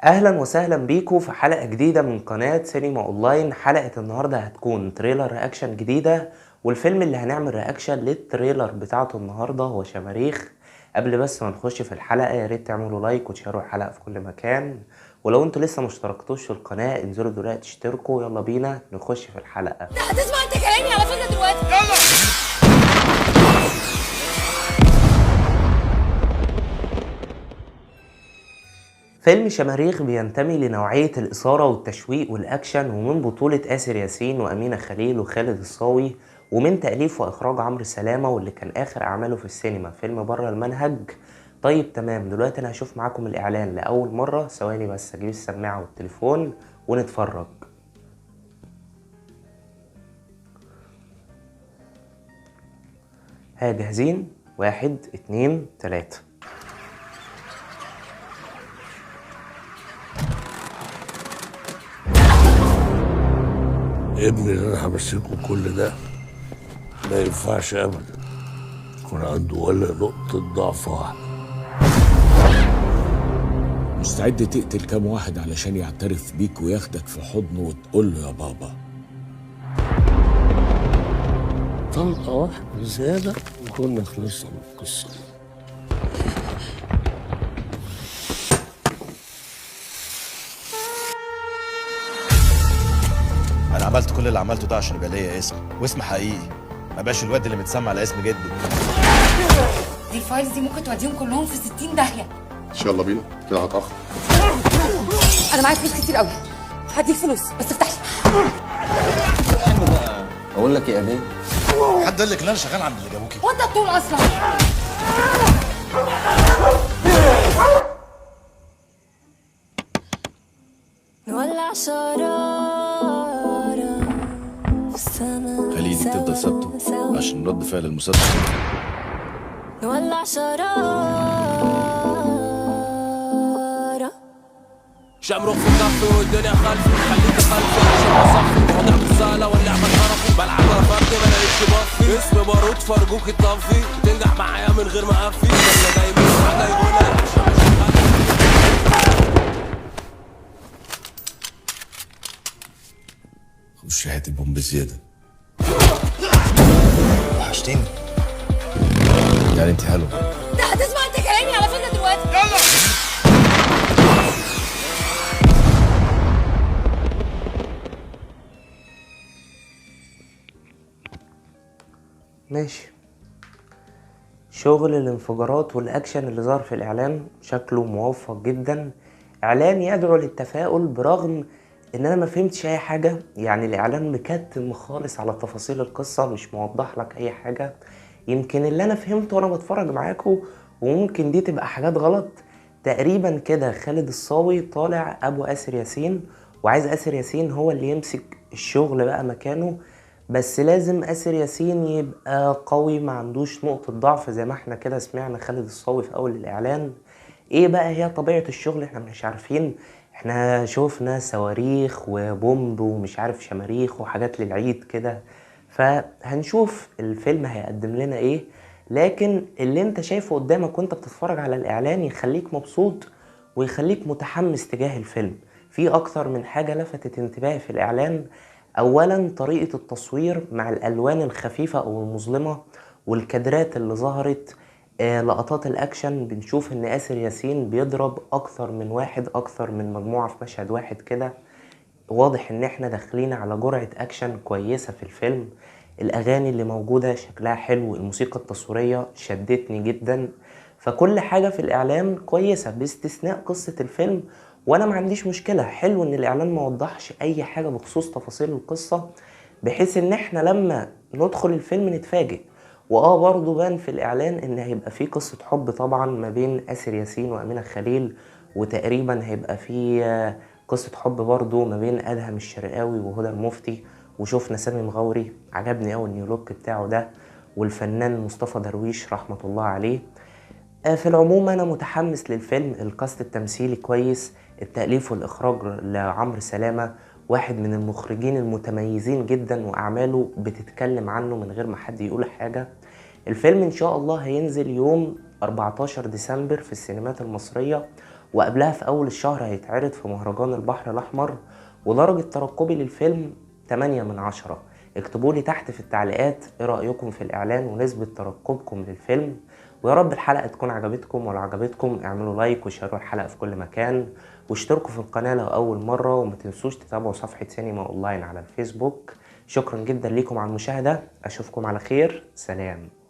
اهلا وسهلا بيكم في حلقة جديدة من قناة سينما اونلاين. حلقة النهاردة هتكون تريلر رياكشن جديدة، والفيلم اللي هنعمل رياكشن للتريلر بتاعته النهاردة هو شماريخ. قبل بس ما نخش في الحلقة يا ريت تعملوا لايك وتشيروا الحلقة في كل مكان، ولو انتوا لسه مشتركتوش في القناة انزلوا دلوقتي اشتركوا. يلا بينا نخش في الحلقة. هتسمع انت كلامي على فكرة دلوقتي. يلا. فيلم شماريخ بينتمي لنوعية الإثارة والتشويق والأكشن، ومن بطولة آسر ياسين وأمينة خليل وخالد الصاوي، ومن تأليف وإخراج عمرو سلامة، واللي كان آخر أعماله في السينما فيلم بره المنهج. طيب تمام، دلوقتي أنا هشوف معاكم الإعلان لأول مرة. ثواني بس أجيب السماعة والتليفون ونتفرج. ها جاهزين؟ 1 2 3. ابني اللي انا همسكه كل ده ما ينفعش ابدا يكون عنده ولا نقطة ضعف واحد. مستعد تقتل كام واحد علشان يعترف بيك وياخدك في حضنه وتقول له يا بابا؟ طلقة واحدة زيادة وكنا خلصنا من القصة دي. انا عملت كل اللي عملته ده عشان يبقى ليا اسم واسم حقيقي، ما بقاش الواد اللي متسمى على اسم جدي. دي الفايلز دي ممكن توديهم كلهم في 60 داهية. يلا بينا كده هتأخر. انا معايا فلوس كتير قوي، هديك فلوس بس افتح لي. اقول لك يا ابي، حد قال لك ان انا شغال عند اللي جابوكي؟ وانت الطول اصلا. نولع شرارة في السما، خليني تفضل ثابته عشان رد فعل المسدس. نولع شرارة. شمروخ في كفي والدنيا خلفي، خليك خلفي عشان اصفي وضع بالصالة واللعبة طرفي، بلعب على فرد ما لقيتش بفي، اسم بارود فرجوك يطفي، تنجح معايا من غير ما اقفي، ولا دايما حاجة يقولها عشان مش خش هات البومب زيادة. وحشتيني يعني، انت حلوة. ده هتسمع انت كلامي على فكرة دلوقتي. يلا. ماشي. شغل الانفجارات والاكشن اللي ظهر في الاعلان شكله موفق جدا. اعلان يدعو للتفاؤل برغم ان انا ما فهمتش اي حاجة. يعني الاعلان مكتم خالص على تفاصيل القصة، مش موضح لك اي حاجة. يمكن اللي انا فهمته وانا بتفرج معاكم، وممكن دي تبقى حاجات غلط. تقريبا كده خالد الصاوي طالع ابو آسر ياسين، وعايز آسر ياسين هو اللي يمسك الشغل بقى مكانه. بس لازم آسر ياسين يبقى قوي، ما عندوش نقطة ضعف زي ما احنا كده سمعنا خالد الصاوي في اول الاعلان. ايه بقى هي طبيعة الشغل احنا مش عارفين. احنا شوفنا صواريخ وبومب ومش عارف شماريخ وحاجات للعيد كده، فهنشوف الفيلم هيقدم لنا ايه. لكن اللي انت شايفه قدامك وانت بتتفرج على الاعلان يخليك مبسوط ويخليك متحمس تجاه الفيلم. في اكتر من حاجة لفتت انتباهي في الاعلان. اولا طريقة التصوير مع الالوان الخفيفة او المظلمة والكادرات اللي ظهرت. لقطات الاكشن بنشوف ان آسر ياسين بيضرب اكتر من واحد، اكتر من مجموعة في مشهد واحد كده. واضح ان احنا داخلين على جرعة اكشن كويسة في الفيلم. الاغاني اللي موجودة شكلها حلو، الموسيقى التصويرية شدتني جدا. فكل حاجة في الاعلان كويسة باستثناء قصة الفيلم، وانا ما عنديش مشكلة. حلو ان الاعلان ما وضحش اي حاجة بخصوص تفاصيل القصة، بحيث ان احنا لما ندخل الفيلم نتفاجئ. برضو بان في الاعلان ان هيبقى فيه قصة حب طبعا ما بين آسر ياسين وأمينة خليل، وتقريبا هيبقى فيه قصة حب برضو ما بين أدهم الشرقاوي وهدى المفتي. وشوفنا سامي مغاوري، عجبني أوي النيو لوك بتاعه ده، والفنان مصطفى درويش رحمة الله عليه. في العموم أنا متحمس للفيلم. الكاست التمثيلي كويس، التأليف والإخراج لعمرو سلامة، واحد من المخرجين المتميزين جدا وأعماله بتتكلم عنه من غير ما حد يقول حاجة. الفيلم إن شاء الله هينزل يوم 14 ديسمبر في السينمات المصرية، وقبلها في أول الشهر هيتعرض في مهرجان البحر الأحمر، ودرجة ترقبي للفيلم 8/10. اكتبوا لي تحت في التعليقات ايه رأيكم في الإعلان ونسبة ترقبكم للفيلم. ويا رب الحلقة تكون عجبتكم، ولو عجبتكم اعملوا لايك وشيروا الحلقة في كل مكان، واشتركوا في القناة لو أول مرة، وما تنسوش تتابعوا صفحة سينما أونلاين على الفيسبوك. شكرا جدا ليكم على المشاهدة، أشوفكم على خير، سلام.